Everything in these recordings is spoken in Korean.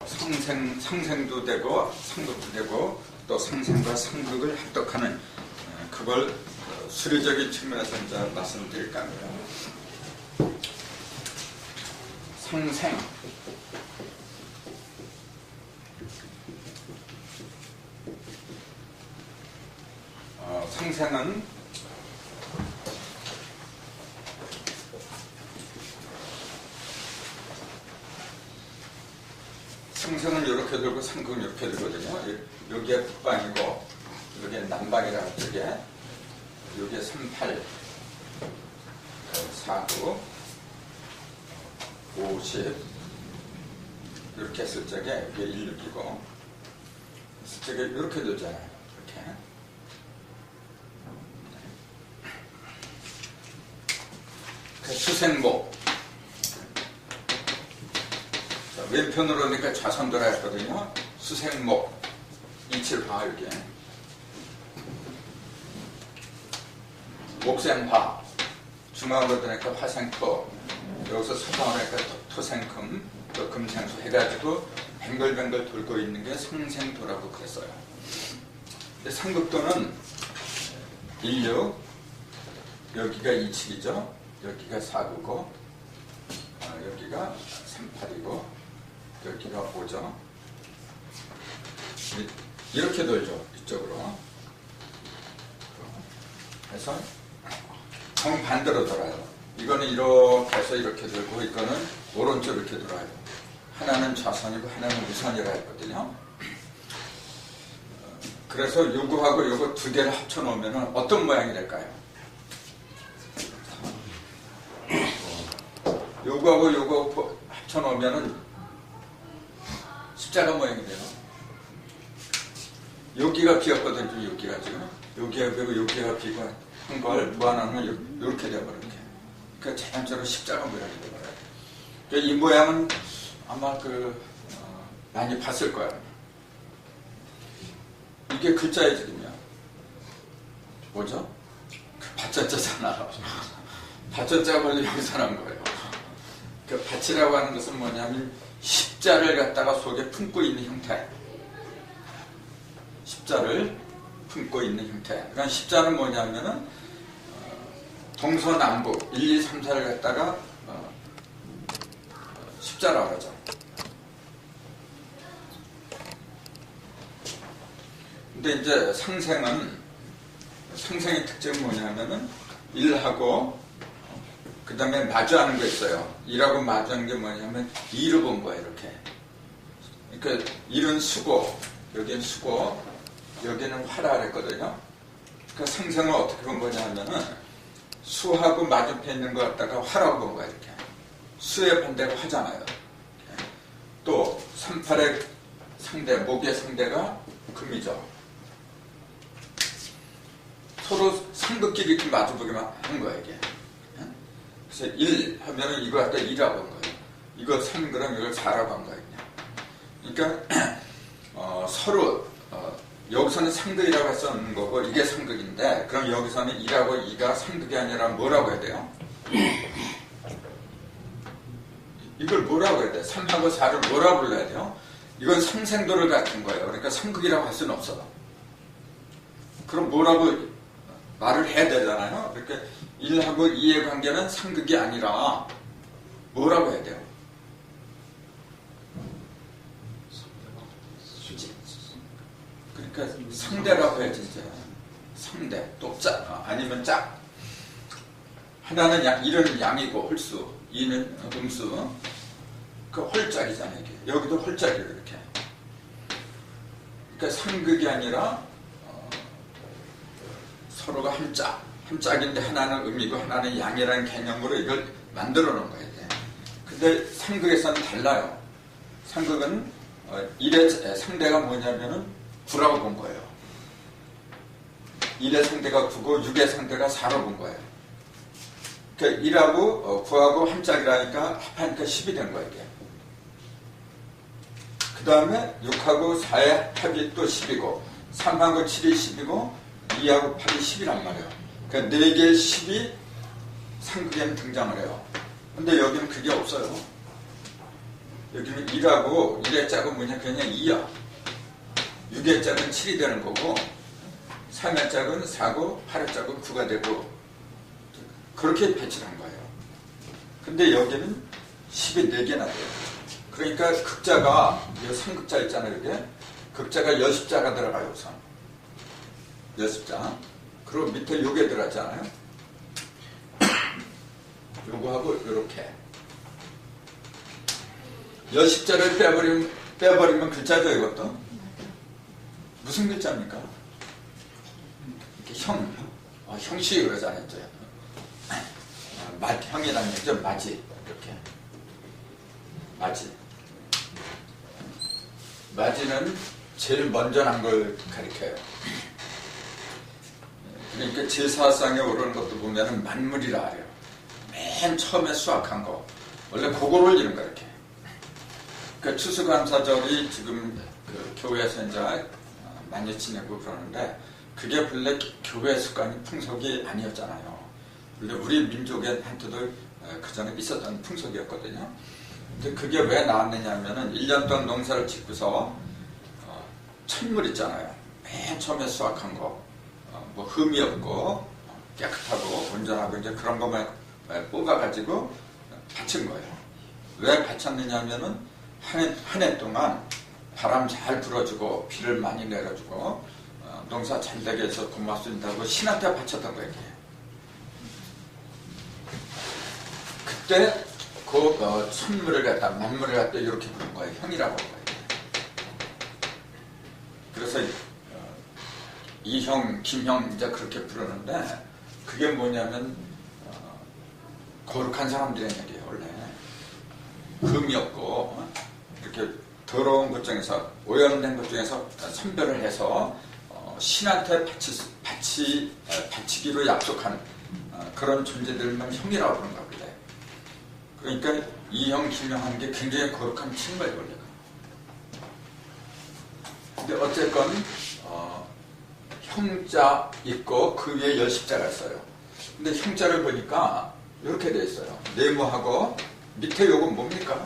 상생도 되고 상극도 되고 또 상생과 상극을 합독하는 그걸 수리적인 측면에서 이제 말씀드릴까 합니다. 상생. 상생은 상생은 이렇게 들고 상극은 이렇게 들거든요. 여기에 북방이고 여기에 남방이라고 하죠. 여기에 38, 49, 50 이렇게 했을 적에 여기에 16이고 했을 적에 이렇게 되잖아요. 이렇게. 수생목. 왼편으로 그러니까 좌선 돌아야 했거든요. 수생목. 27화 이렇게. 목생화. 중앙으로 되니까 화생토. 여기서 서방으로 하니까 토생금, 또 금생수 해가지고 뱅글뱅글 돌고 있는 게 상생도라고 그랬어요. 근데 상극도는 16, 여기가 27이죠. 여기가 49고, 여기가 38이고, 여기가 5죠. 이렇게 돌죠. 이쪽으로. 그래서 정반대로 돌아요. 이거는 이렇게 해서 이렇게 돌고, 이거는 오른쪽 이렇게 돌아요. 하나는 좌선이고 하나는 우선이라 했거든요. 그래서 요거하고 요거 두 개를 합쳐놓으면 어떤 모양이 될까요? 요거하고 요거 합쳐놓으면 십자가 모양이 돼요. 여기가 비었거든요. 여기가 지금. 여기가 비고 여기가 비고 한 걸 무한하면 이렇게 돼버려요. 그러니까 자연적으로 십자가 모양이 돼버려요. 그러니까 이 모양은 아마 많이 봤을 거예요. 이게 글자의 지금이야. 뭐죠? 밭자자잖아. 밭자자가 원래 여기서 난 거예요. 그 밭이라고 하는 것은 뭐냐면 십자를 갖다가 속에 품고 있는 형태. 십자를 품고 있는 형태. 그러니까 십자는 뭐냐면은 동서남북 1, 2, 3, 4를 갖다가 십자라고 하죠. 근데 이제 상생의 특징은 뭐냐면은 1하고 그 다음에 마주하는 게 있어요. 1하고 마주하는 게 뭐냐면 2로 본 거예요. 이렇게. 그러니까 1은 수고, 여기는 수고, 여기는 화라 그랬거든요. 그러니까 상생을 어떻게 본 거냐면은 수하고 맞은편에 있는 거 갖다가 화라고 본 거예요. 이렇게. 수의 반대가 화잖아요. 또 38의 상대, 목의 상대가 금이죠. 서로 상극끼리 이렇게 마주보기만 하는 거예요. 이게. 그래서 1 하면은 이거 갖다 2라고 한 거예요. 이거 3 그럼 이걸 4라고 한 거예요. 그러니까 서로 여기서는 상극이라고 했었는 거고 이게 상극인데 그럼 여기서는 2하고 2가 상극이 아니라 뭐라고 해야 돼요? 이걸 뭐라고 해야 돼? 3하고 4를 뭐라고 불러야 돼요? 이건 상생도를 갖춘 거예요. 그러니까 상극이라고 할 수는 없어. 그럼 뭐라고 말을 해야 되잖아요. 그러니까 1하고 2의 관계는 상극이 아니라 뭐라고 해야 돼요? 그러니까 상대라고 해야지 이제. 상대 또 아니면 짝. 하나는 1은 양이고 홀수, 2는 음수. 그 홀짝이잖아요. 이게. 여기도 홀짝이에요. 이렇게. 그러니까 상극이 아니라 서로가 한 짝인데 하나는 음이고 하나는 양이라는 개념으로 이걸 만들어 놓은 거예요. 근데 상극에서는 달라요. 상극은 1의 상대가 뭐냐면은 9라고 본 거예요. 1의 상대가 9고 6의 상대가 4라고 본 거예요. 그러니까 1하고 9하고 한 짝이라니까 합하니까 10이 된 거예요. 이게. 그 다음에 6하고 4의 합이 또 10이고 3하고 7이 10이고 2하고 8이 10이란 말이에요. 그러니까 4개의 10이 상극에는 등장을 해요. 근데 여기는 그게 없어요. 여기는 2하고 1의 짝은 뭐냐? 그냥 2야. 6의 짝은 7이 되는 거고 3의 짝은 4고 8의 짝은 9가 되고 그렇게 배치를 한 거예요. 근데 여기는 10이 4개나 돼요. 그러니까 극자가 3극자 있잖아요. 이게 극자가 여십자가 들어가요. 우선 여십자. 그리고 밑에 요게 들어갔잖아요. 요거하고 이렇게 여십자를 빼버리면 글자죠. 이것도 무슨 글자입니까? 이렇게 형식 그러잖아요. 형이라는 얘기죠. 맞이. 이렇게 맞이. 맞이는 제일 먼저 난 걸 가리켜요. 그러니까 제사상에 오르는 것도 보면은 만물이라 해요. 맨 처음에 수확한 거. 원래 그걸 올리는 거야, 이렇게. 그러니까 추수감사절이 지금 그 교회에서 이제 많이 지내고 그러는데 그게 본래 교회 습관이 풍속이 아니었잖아요. 원래 우리 민족한테도 그 전에 있었던 풍속이었거든요. 근데 그게 왜 나왔느냐 하면은 1년 동안 농사를 짓고서 첫물 있잖아요. 맨 처음에 수확한 거. 뭐 흠이 없고 깨끗하고 온전하고 이제 그런 것만 뽑아가지고 바친 거예요. 왜 바쳤느냐 하면은 한 해 동안 바람 잘 불어주고 비를 많이 내려주고 농사 잘 되게 해서 고맙습니다고 신한테 바쳤던 거예요. 그때 그 천물을 갖다 만물을 갖다 이렇게 부른 거예요. 형이라고 부른 거예요. 그래서 이형, 김형 이제 그렇게 부르는데 그게 뭐냐면 거룩한 사람들의 얘기예요. 원래 흠이 없고 이렇게 더러운 것 중에서 오염된 것 중에서 선별을 해서 신한테 바치기로 약속한 그런 존재들만 형이라고 그런 거거든요. 그러니까 이형, 김형 하는 게 굉장히 거룩한 친구예요. 원래가. 근데 어쨌건 형자 있고 그 위에 여십자가 있어요. 근데 형자를 보니까 이렇게 돼 있어요. 네모하고 밑에 요건 뭡니까?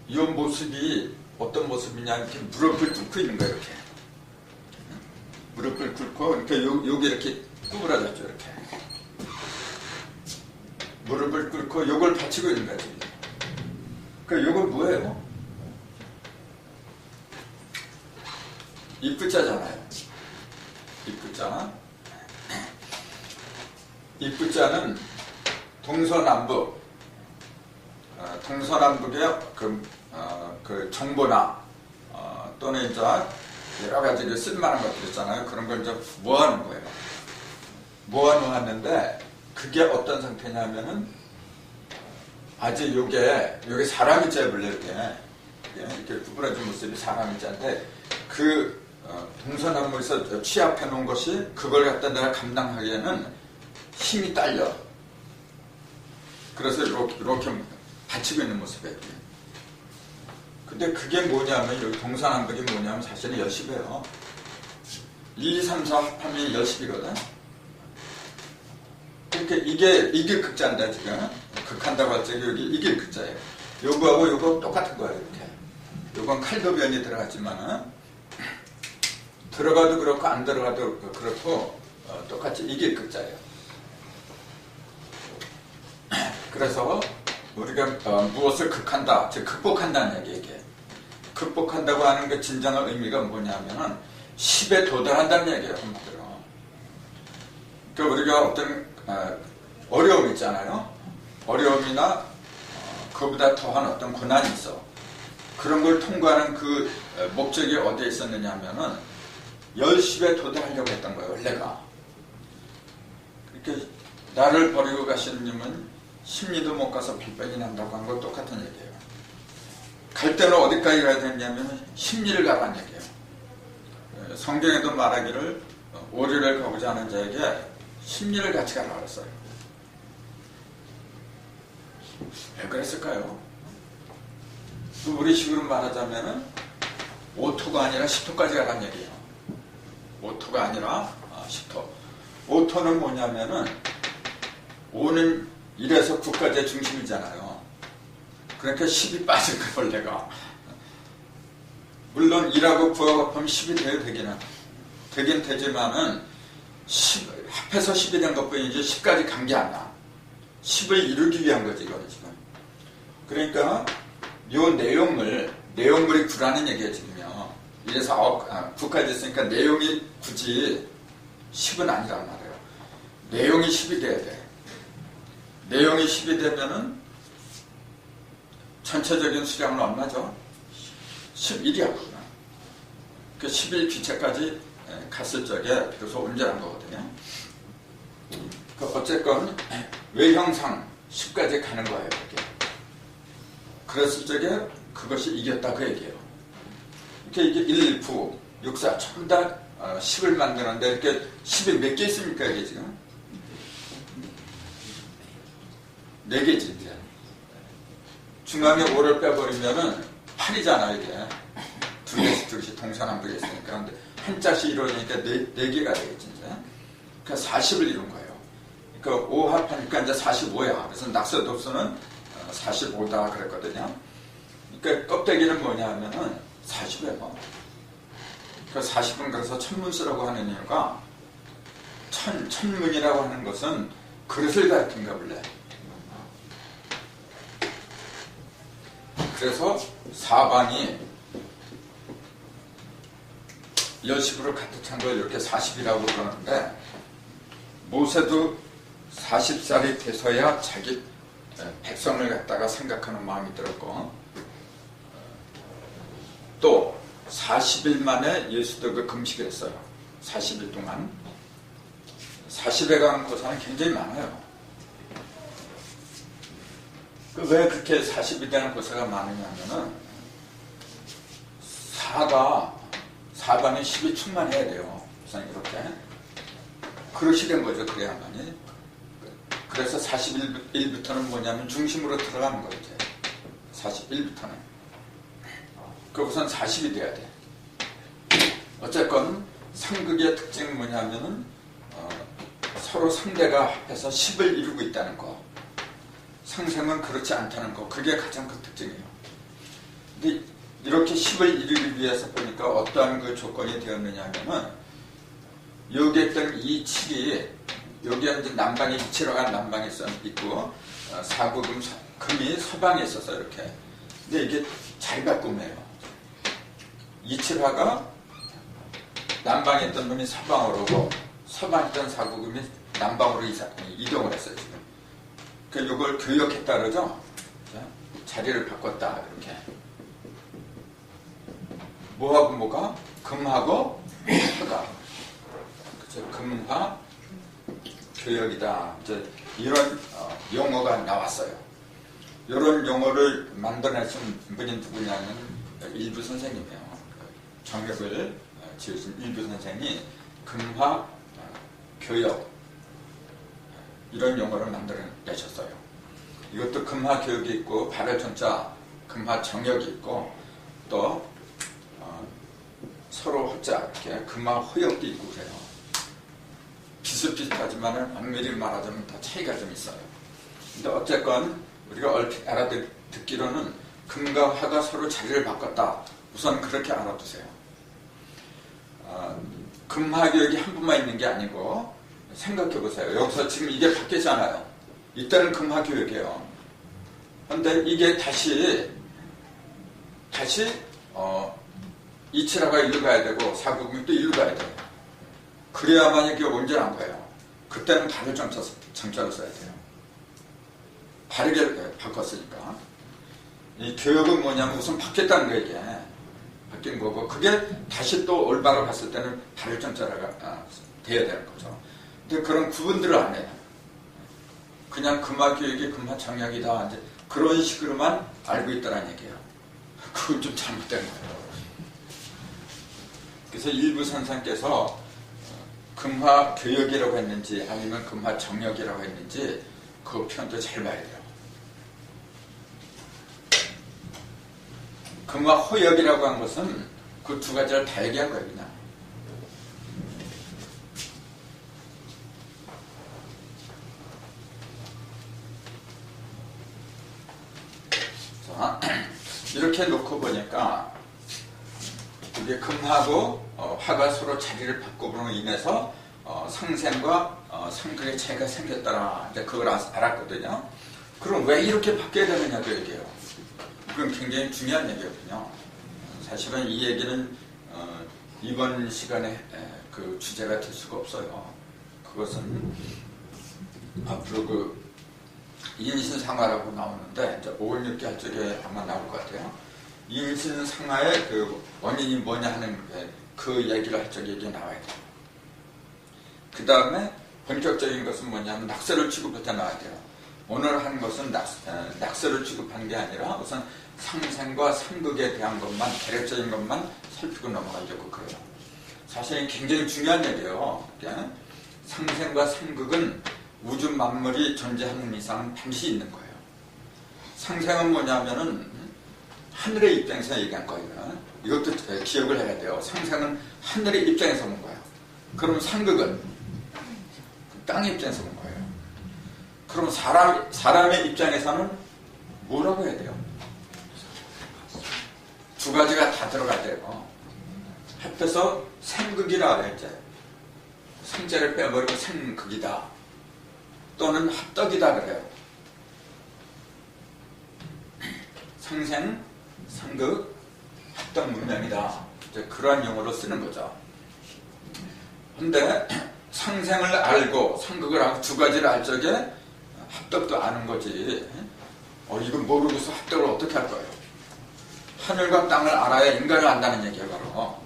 이 모습이 어떤 모습이냐 이렇게 무릎을 꿇고 있는 거예요. 이렇게 무릎을 꿇고 이렇게 여기 이렇게 구부러졌죠. 이렇게 무릎을 꿇고 요걸 받치고 있는 거죠. 그 요건 뭐예요? 입구자잖아요. 입구자. 입구자는 동서남북, 동서남북의 그 정보나 또는 이제 여러 가지 쓸만한 것들 있잖아요. 그런 걸 이제 모아놓은 거예요. 모아놓았는데 그게 어떤 상태냐면은 아직 요게 사람이자에 원래 이렇게 구부러진 모습이 사람이자인데 그 동서남북에서 취합해 놓은 것이 그걸 갖다 내가 감당하기에는 힘이 딸려. 그래서 이렇게 받치고 있는 모습이에요. 근데 그게 뭐냐면 여기 동서남북이 뭐냐면 사실은 여십이에요. 1, 2, 3, 4 합하면 여십이거든. 그러니까 이게 극자인데 지금 극한다고 할 때 여기 이게 극자예요. 요거하고 요거 똑같은 거예요. 이렇게. 요건 칼도변이 들어갔지만은 들어가도 그렇고 안 들어가도 그렇고 똑같이 이게 극자예요. 그래서 우리가 무엇을 극한다, 즉 극복한다는 얘기예요. 극복한다고 하는 그 진정한 의미가 뭐냐면은 10에 도달한다는 얘기예요. 한마디로. 그러니까 우리가 어떤 어려움 있잖아요. 어려움이나 그보다 더한 어떤 고난이 있어. 그런 걸 통과하는 그 목적이 어디에 있었느냐 하면은 10에 도달하려고 했던 거예요. 원래가. 그러니까 나를 버리고 가시는 님은 심리도 못 가서 발병이 난다고 한 건 똑같은 얘기예요. 갈 때는 어디까지 가야 되냐면 심리를 가라는 얘기예요. 성경에도 말하기를 오리를 가고자 하는 자에게 심리를 같이 가라고 그랬어요. 왜 그랬을까요? 우리 식으로 말하자면은 5토가 아니라 10토까지 가라는 얘기예요. 5토가 아니라 10토. 5토는 뭐냐면은 5는 1에서 9까지의 중심이잖아요. 그러니까 10이 빠진 거야 원래가. 물론 1하고 9하고 합하면 10이 돼야 되긴 되지만은 10, 합해서 10이 된 것뿐이지 10까지 간 게 아니야. 10을 이루기 위한 거지 이거는 지금. 그러니까 요 내용물이 9라는 얘기야 지금요. 1에서 9까지 있으니까 내용이 굳이 10은 아니란 말이에요. 내용이 10이 돼야 돼. 내용이 10이 되면은 전체적인 수량은 얼마죠? 11이야. 그 11 기체까지 갔을 적에 비로소 온전한 거거든요. 그 어쨌건 외형상 10까지 가는 거예요. 이렇게. 그랬을 적에 그것이 이겼다 그 얘기예요. 이게 1, 9, 6, 4 전부 다 10을 만드는데 이렇게 10이 몇 개 있습니까 이게 지금? 4개지 이제. 중앙에 5를 빼버리면은 8이잖아 이게. 두 개씩 동서남북에 있으니까. 근데 한 짝씩 이루어지니까 4개가 되겠지 이제. 그러니까 40을 이룬 거예요. 그러니까 5 합하니까 이제 45야. 그래서 낙서독서는 45다 그랬거든요. 그러니까 껍데기는 뭐냐 하면은 40이에요. 그러니까 40은 그래서 천문수라고 하는 이유가 천문이라고 하는 것은 그릇을 가리킨가 본래. 그래서 사방이 여식으로 가득 찬 걸 이렇게 40이라고 그러는데 모세도 40살이 돼서야 자기 백성을 갖다가 생각하는 마음이 들었고 또 40일 만에 예수도 그 금식을 했어요. 40일 동안 40에 가는 고사는 굉장히 많아요. 왜 그렇게 40이 되는 고사가 많으냐면은 4반에 10이 충만해야 돼요. 우선 이렇게 그릇이 된 거죠. 그래야만이. 그래서 41부터는 뭐냐면 중심으로 들어가는 거죠. 41부터는 그 우선 40이 돼야 돼. 어쨌건 상극의 특징은 뭐냐면은 서로 상대가 합해서 10을 이루고 있다는 거. 상생은 그렇지 않다는 거. 그게 가장 큰 특징이에요. 근데 이렇게 10을 이루기 위해서 보니까 어떠한 그 조건이 되었느냐 하면은 여기에 있던 이 7이 여기에 이제 남방에 2칠화가 남방에 있고 사구금 금이 서방에 있어서 이렇게. 근데 이게 자기가 꿈이에요. 2칠화가 남방에 있던 놈이 서방으로 오고 서방에 있던 사구금이 남방으로 이동을 했어요 지금. 그러니까 이걸 교역했다 그러죠. 자리를 바꿨다 이렇게. 뭐하고 뭐가? 금하고 화가. 그쵸? 금화 교역이다. 이제 이런 용어가 나왔어요. 이런 용어를 만들어내신 분이 누구냐면 일부 선생님이에요. 정역을 지으신 일부 선생이 금화 교역 이런 용어를 만들어내셨어요. 이것도 금화 교역이 있고 발열천자 금화 정역이 있고 또 서로 호자 이렇게 금화 호역도 있고 그래요. 비슷비슷하지만 엄밀히 말하자면 다 차이가 좀 있어요. 근데 어쨌건 우리가 얼핏 알아듣기로는 금과 화가 서로 자리를 바꿨다. 우선 그렇게 알아두세요. 금화 교역이 한 분만 있는 게 아니고 생각해 보세요. 여기서 지금 이게 바뀌잖아요. 이때는 금화 교역이에요. 그런데 이게 다시 이치라가 일로 가야 되고 사구금이 또 일로 가야 돼요. 그래야만 이게 온전한 거예요. 그때는 발을 정자로 써야 돼요. 바르게 바꿨으니까. 이 교역은 뭐냐면 우선 바뀌었다는 거 이게. 바뀐 거고 그게 다시 또 올바로 갔을 때는 발을 정자가 돼야 되는 거죠. 근데 그런 구분들을 안 해요. 그냥 금화 교역이 금화 정역이다. 이제 그런 식으로만 알고 있다는 얘기예요. 그건 좀 잘못된 거예요. 그래서 일부 선생께서 금화 교역이라고 했는지 아니면 금화 정역이라고 했는지 그 표현도 잘 봐야 돼요. 금화 호역이라고 한 것은 그 두 가지를 다 얘기한 거예요. 그냥. 자, 자, 이렇게 놓고 보니까 이게 금하고 화가 서로 자리를 바꿔으로 인해서 상생과 상극의 차이가 생겼더라. 이제 그걸 알았거든요. 그럼 왜 이렇게 바뀌어야 되느냐 그 얘기예요. 그건 굉장히 중요한 얘기거든요. 사실은 이 얘기는 이번 시간에 그 주제가 될 수가 없어요. 그것은 앞으로 그 인신상하라고 나오는데 이제 5월 6개월 쪽에 아마 나올 것 같아요. 인신상하의 그 원인이 뭐냐 하는 그 얘기를 할 적에 이게 나와야 돼요. 그 다음에 본격적인 것은 뭐냐면 낙서를 취급부터 나와야 돼요. 오늘 한 것은 낙서를 취급한 게 아니라 우선 상생과 상극에 대한 것만, 개략적인 것만 살피고 넘어가려고 그래요. 사실 굉장히 중요한 얘기예요. 상생과 상극은 우주 만물이 존재하는 이상은 반드시 있는 거예요. 상생은 뭐냐면은 하늘의 입장에서 얘기한 거예요. 이것도 기억을 해야 돼요. 상생은 하늘의 입장에서 본 거예요. 그럼 상극은 땅의 입장에서 본 거예요. 그럼 사람의 입장에서는 뭐라고 해야 돼요? 두 가지가 다 들어가야 돼요. 합해서 생극이라 그랬죠. 생자를 빼버리고 생극이다. 또는 합덕이다 그래요. 상생, 상극, 합덕 문명이다. 이제 그러한 용어로 쓰는 거죠. 근데 상생을 알고 상극을 알고 두 가지를 알 적에 합덕도 아는 거지. 이거 모르고서 합덕을 어떻게 할 거예요? 하늘과 땅을 알아야 인간을 안다는 얘기예요, 바로.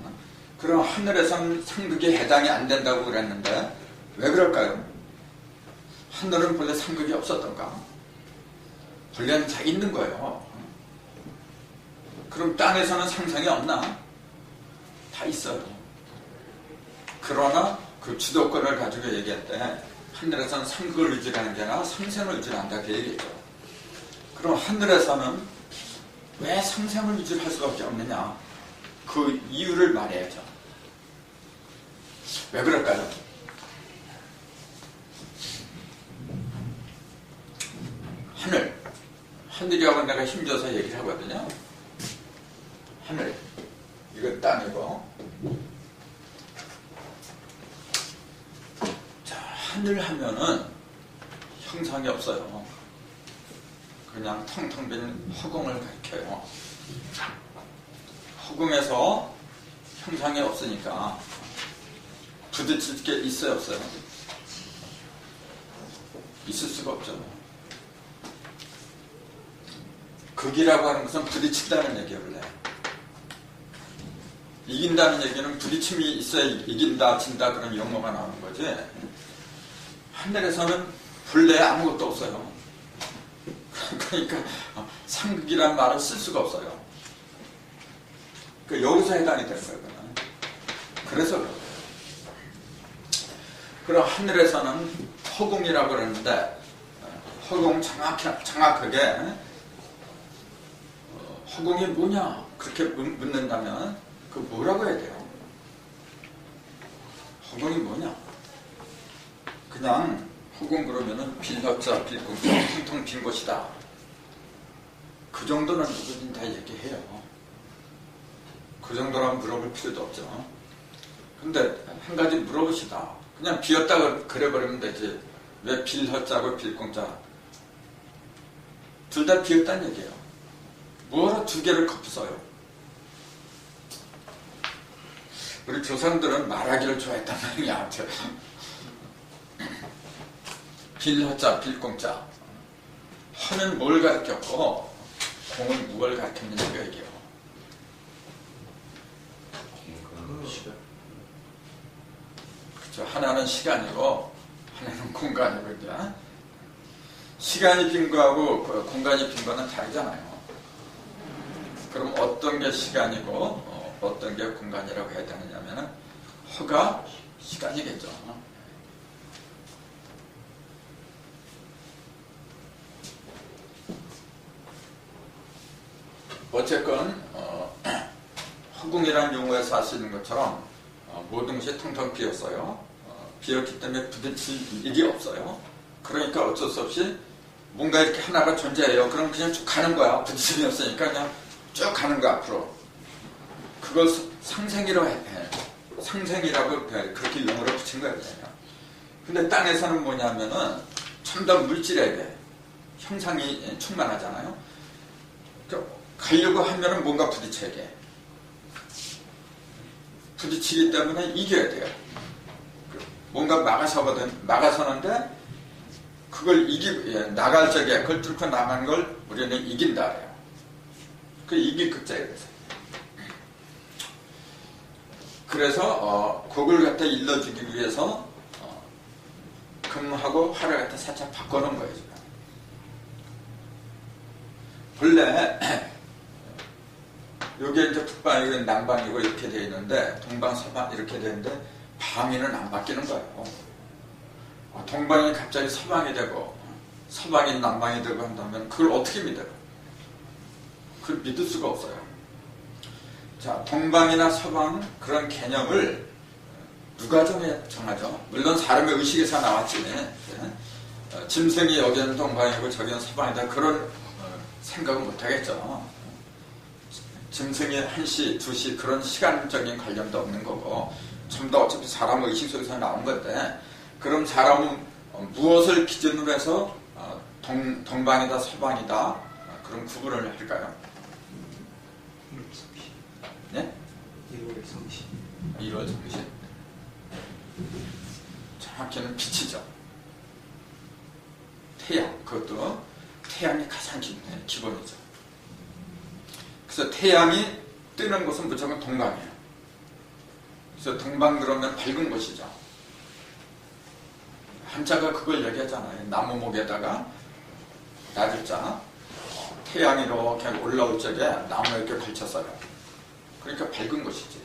그럼 하늘에선 상극이 해당이 안 된다고 그랬는데 왜 그럴까요? 하늘은 본래 상극이 없었던가? 본래는 다 있는 거예요. 그럼 땅에서는 상상이 없나? 다 있어요. 그러나 그 주도권을 가지고 얘기할 때 하늘에서는 상극을 유지하는 게 아니라 상생을 유지한다 그 얘기죠. 그럼 하늘에서는 왜 상생을 유지할 수밖에 없느냐? 그 이유를 말해야죠. 왜 그럴까요? 하늘이라고 내가 힘줘서 얘기를 하거든요. 하늘, 이건 땅이고. 자, 하늘 하면은 형상이 없어요. 그냥 텅텅 빈 허공을 가리켜요. 허공에서 형상이 없으니까 부딪힐 게 있어요, 없어요? 있을 수가 없죠. 극이라고 하는 것은 부딪힌다는 얘기예요, 원래. 이긴다는 얘기는 부딪힘이 있어야 이긴다, 진다 그런 용어가 나오는 거지. 하늘에서는 본래 아무것도 없어요. 그러니까 상극이란 말을 쓸 수가 없어요. 여기서 해당이 되는 거예요. 그래서 그래요. 그럼 하늘에서는 허공이라고 그러는데 허공 정확하게 허공이 뭐냐 그렇게 묻는다면 그 뭐라고 해야 돼요? 허공이 뭐냐? 그냥 허공 그러면은 빌허자 빌공자 텅텅 빈 곳이다. 그 정도는 누구든 다 얘기해요. 그 정도라면 물어볼 필요도 없죠. 근데 한 가지 물어봅시다. 그냥 비었다고 그래버리면 되지. 왜 빌허자고 빌공자 둘 다 비었다는 얘기예요. 뭐하러 두 개를 커피 써요? 우리 조상들은 말하기를 좋아했단 말이야. 빌허자 빌공자 허는 뭘 가르쳤고 공은 무엇을 가르쳤느냐 그 얘기예요. 그렇죠. 하나는 시간이고 하나는 공간이거든요. 시간이 빈 거하고 공간이 빈 거는 다르잖아요. 그럼 어떤 게 시간이고 어떤 게 공간이라고 해야 되느냐면 허가 시간이겠죠. 어쨌건 허공이라는 용어에서 알 수 있는 것처럼 모든 것이 텅텅 비었어요. 비었기 때문에 부딪힐 일이 없어요. 그러니까 어쩔 수 없이 뭔가 이렇게 하나가 존재해요. 그럼 그냥 쭉 가는 거야. 부딪힘이 없으니까 그냥 쭉 가는 거야, 앞으로. 그걸 상생이라고 해. 상생이라고 그렇게 용어를 붙인 거예요. 근데 땅에서는 뭐냐면은 첨단 물질에게 형상이 충만하잖아요. 그러니까 가려고 하면은 뭔가 부딪혀야 돼. 부딪히기 때문에 이겨야 돼요. 뭔가 막아서는데 그걸 나갈 적에 그걸 뚫고 나가는 걸 우리는 이긴다 그래요. 그 이길 극자에 그래서 그걸 갖다 일러주기 위해서 금하고 화를 갖다 살짝 바꿔놓은 거예요. 지금. 본래 여기 이제 북방이고 남방이고 이렇게 되어 있는데 동방 서방 이렇게 되는데 방위는 안 바뀌는 거예요. 동방이 갑자기 서방이 되고 서방이 남방이 되고 한다면 그걸 어떻게 믿어요? 그걸 믿을 수가 없어요. 자, 동방이나 서방 그런 개념을 누가 정하죠? 물론 사람의 의식에서 나왔지. 짐승이 여기는 동방이고 저기는 서방이다. 그런 생각은 못하겠죠. 짐승이 1시, 2시 그런 시간적인 관련도 없는 거고 전부 다 어차피 사람의 의식 속에서 나온 건데 그럼 사람은 무엇을 기준으로 해서 동방이다 서방이다 그런 구분을 할까요? 네? 1월 성신. 1월 성신. 정확히는 빛이죠. 태양. 그것도 태양이 가장 기본이죠. 그래서 태양이 뜨는 곳은 무조건 동방이에요. 그래서 동방 그러면 밝은 곳이죠. 한자가 그걸 얘기하잖아요. 나무목에다가 나들자 태양이 이렇게 올라올 적에 나무에 이렇게 걸쳤어요. 그러니까 밝은 곳이지.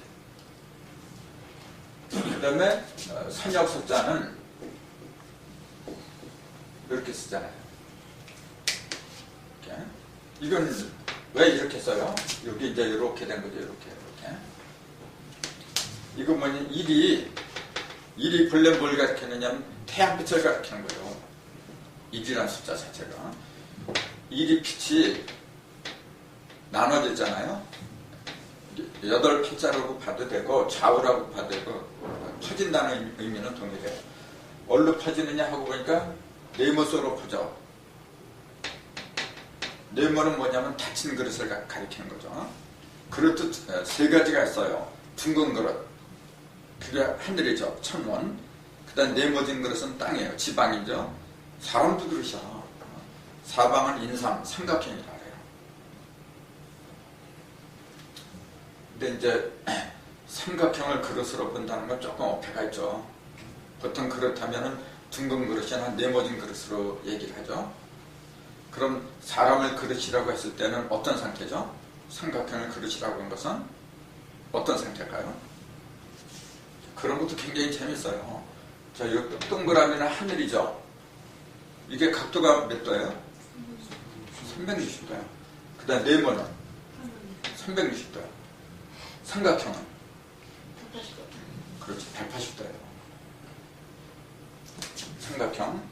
그 다음에 선역석자는 이렇게 쓰잖아요. 이렇게. 이건 왜 이렇게 써요? 여기 이제 이렇게 된 거죠. 이렇게. 이거 뭐냐? 일이 본래 뭘 가리키느냐면 태양빛을 가리키는 거예요. 일이라는 숫자 자체가. 일이 빛이 나눠졌잖아요. 8팔자라고 봐도 되고 좌우라고 봐도 되고 퍼진다는 의미는 동일해요. 어디로 퍼지느냐 하고 보니까 네모 속으로 퍼져. 네모는 뭐냐면 닫힌 그릇을 가리키는 거죠. 그릇도 3가지가 있어요. 둥근 그릇, 그게 하늘이죠. 천원. 그 다음 네모진 그릇은 땅이에요. 지방이죠. 사람도 그릇이야. 사방은 인삼, 삼각형이라 그래요. 근데 이제 삼각형을 그릇으로 본다는 건 조금 어폐가 있죠. 보통 그렇다면은 둥근 그릇이나 네모진 그릇으로 얘기를 하죠. 그럼 사람을 그릇이라고 했을 때는 어떤 상태죠? 삼각형을 그릇이라고 한 것은 어떤 상태일까요? 그런 것도 굉장히 재밌어요. 자, 이 동그라미는 하늘이죠. 이게 각도가 몇 도예요? 360도요. 그 다음 네모는 360도요. 삼각형은? 180도. 그렇지, 180도예요. 삼각형.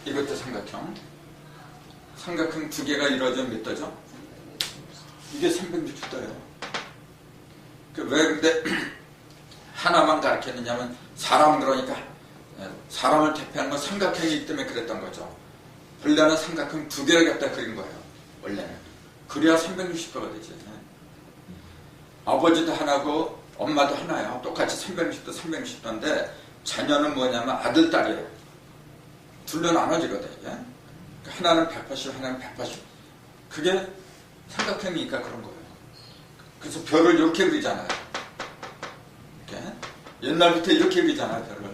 이것도 삼각형. 삼각형 2개가 이루어지면 몇 도죠? 이게 360도예요. 왜 근데 하나만 가르쳤느냐면 사람 그러니까 사람을 대표하는 건 삼각형이기 때문에 그랬던 거죠. 본래는 삼각형 2개를 갖다 그린 거예요. 원래는. 그래야 360도가 되지. 아버지도 하나고 엄마도 하나예요. 똑같이 360도, 360도인데 자녀는 뭐냐면 아들, 딸이에요. 둘로 나눠지거든. 이게. 하나는 180, 하나는 180. 그게 삼각형이니까 그런 거예요. 그래서 별을 이렇게 그리잖아요. 이렇게. 옛날부터 이렇게 그리잖아요. 별을.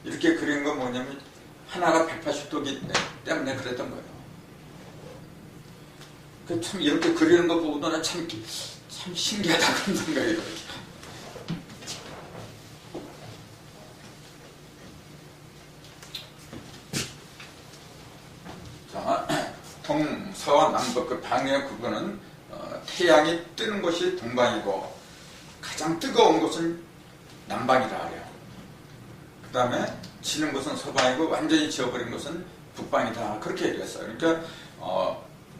이렇게 그린 건 뭐냐면 하나가 180도기 때문에 그랬던 거예요. 참 이렇게 그리는 거 보고는 참 신기하다 그런 생각이 들어요. 자, 동서와 남북 그 방의 구분은 태양이 뜨는 곳이 동방이고 가장 뜨거운 곳은 남방이라 그래요. 그 다음에 지는 것은 서방이고 완전히 지어버린 것은 북방이다. 그렇게 얘기했어요. 그러니까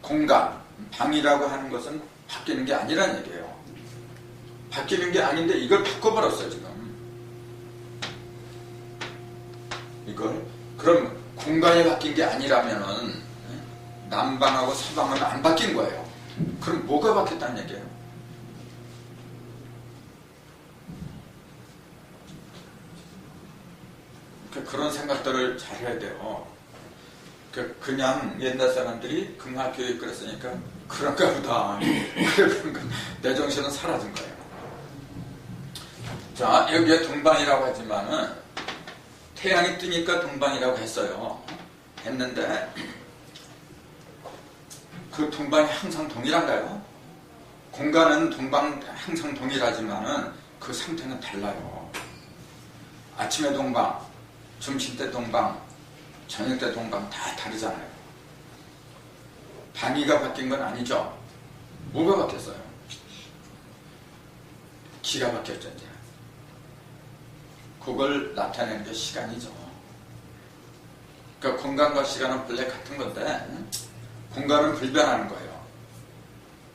공간, 방이라고 하는 것은 바뀌는 게 아니란 얘기예요. 바뀌는 게 아닌데 이걸 바꿔버렸어요 지금. 이걸 그럼 공간이 바뀐 게 아니라면은 남방하고 서방은 안 바뀐 거예요. 그럼 뭐가 바뀌었다는 얘기예요? 그런 생각들을 잘 해야 돼요. 그냥 옛날 사람들이 금학교에 그랬으니까 그런가 보다. 그러니까 내 정신은 사라진 거예요. 자, 여기에 동방이라고 하지만은 태양이 뜨니까 동방이라고 했는데 그 동방이 항상 동일한가요? 공간은 동방 항상 동일하지만은 그 상태는 달라요. 아침에 동방, 점심때 동방, 저녁때 동방 다 다르잖아요. 방위가 바뀐 건 아니죠. 뭐가 바뀌었어요? 기가 바뀌었죠 이제. 그걸 나타내는 게 시간이죠. 그러니까 공간과 시간은 본래 같은 건데 공간은 불변하는 거예요.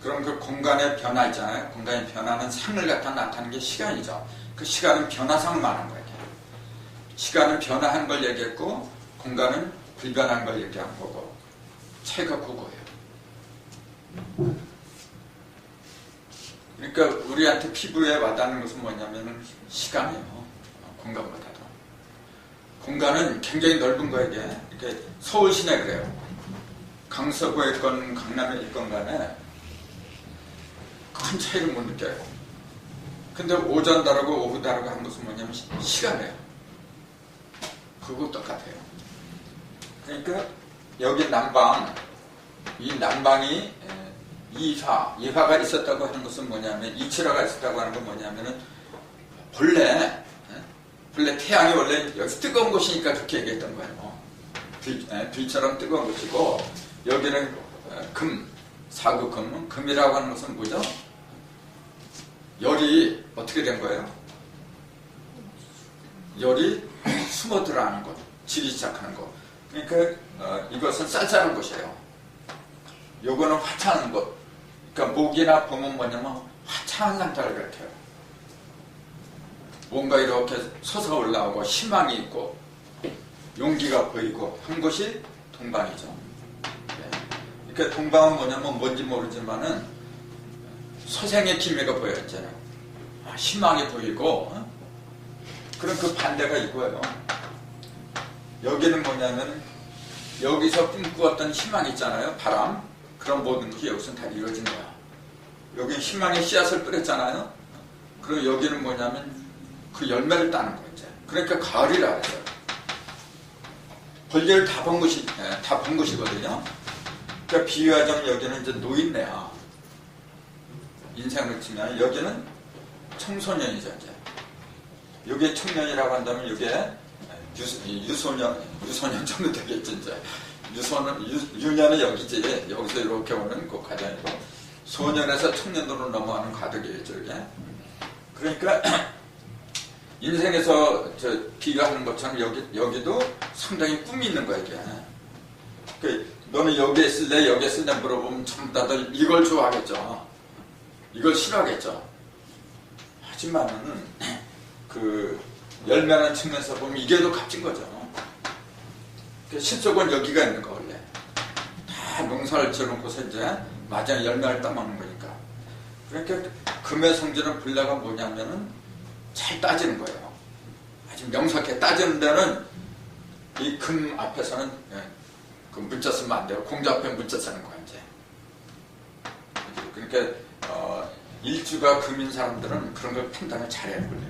그럼 그 공간의 변화 있잖아요. 공간의 변화는 상을 갖다 나타내는 게 시간이죠. 그 시간은 변화상을 말하는 거예요. 시간은 변화한 걸 얘기했고 공간은 불변한 걸 얘기한 거고 차이가 그거예요. 그러니까 우리한테 피부에 와닿는 것은 뭐냐면 시간이에요. 공간보다도. 공간은 굉장히 넓은 거예요. 이렇게 서울 시내 그래요. 강서구에 있건 강남에 있건 간에 큰 차이를 못 느껴요. 근데 오전 다르고 오후 다르고 하는 것은 뭐냐면 시간이에요. 그거 똑같아요. 그러니까 여기 남방, 이 남방이 이화가 있었다고 하는 것은 뭐냐면 이철화가 있었다고 하는 건 뭐냐면은 본래 태양이 원래 여기 뜨거운 곳이니까 그렇게 얘기했던 거예요. 불처럼 뜨거운 곳이고 여기는 금이라고 하는 것은 뭐죠? 열이 어떻게 된 거예요? 열이 숨어 들어가는 것, 지기 시작하는 것. 그러니까 이것은 쌀쌀한 곳이에요. 요거는 화창한 것. 그러니까 목이나 봄은 뭐냐면 화창한 상태를 가리켜요. 뭔가 이렇게 솟아올라오고 희망이 있고 용기가 보이고 한 것이 동방이죠. 그러니까 동방은 뭐냐면 뭔지 모르지만은 소생의 기미가 보였잖아요. 희망이 보이고 그럼 그 반대가 이거예요. 여기는 뭐냐면 여기서 꿈꾸었던 희망이 있잖아요. 바람. 그런 모든 것이 여기서 다 이루어진 거야. 여기 희망의 씨앗을 뿌렸잖아요. 그리고 여기는 뭐냐면 그 열매를 따는 거예요. 이제. 그러니까 가을이라 해요. 벌레를 다 본 것이거든요. 그러니까 비유하자면 여기는 이제 노인네야. 인생을 치면 여기는 청소년이죠. 이제. 여기에 청년이라고 한다면 여기에 유소년 정도 되겠지. 이제. 유년은 여기지. 여기서 이렇게 오는 그 과정이고 소년에서 청년으로 넘어가는 과정이겠죠. 이게. 그러니까 인생에서 비교하는 것처럼 여기도 상당히 꿈이 있는 거야. 이게. 너는 여기에 쓸래 여기에 쓸래 물어보면 전부 다들 이걸 좋아하겠죠. 이걸 싫어하겠죠. 하지만은 그 열매라는 측면에서 보면 이게 더 값진 거죠. 실속은 여기가 있는 거 원래. 다 농사를 지어놓고서 이제 마지막에 열매를 따먹는 거니까. 그러니까 금의 성질은 본래가 뭐냐면은 잘 따지는 거예요. 아주 명확하게 따지는 데는 이 금 앞에서는 그 문자 쓰면 안 돼요. 공자 앞에 문자 쓰는 거야 이제. 그러니까 일주가 금인 사람들은 그런 걸 판단을 잘해요. 본래.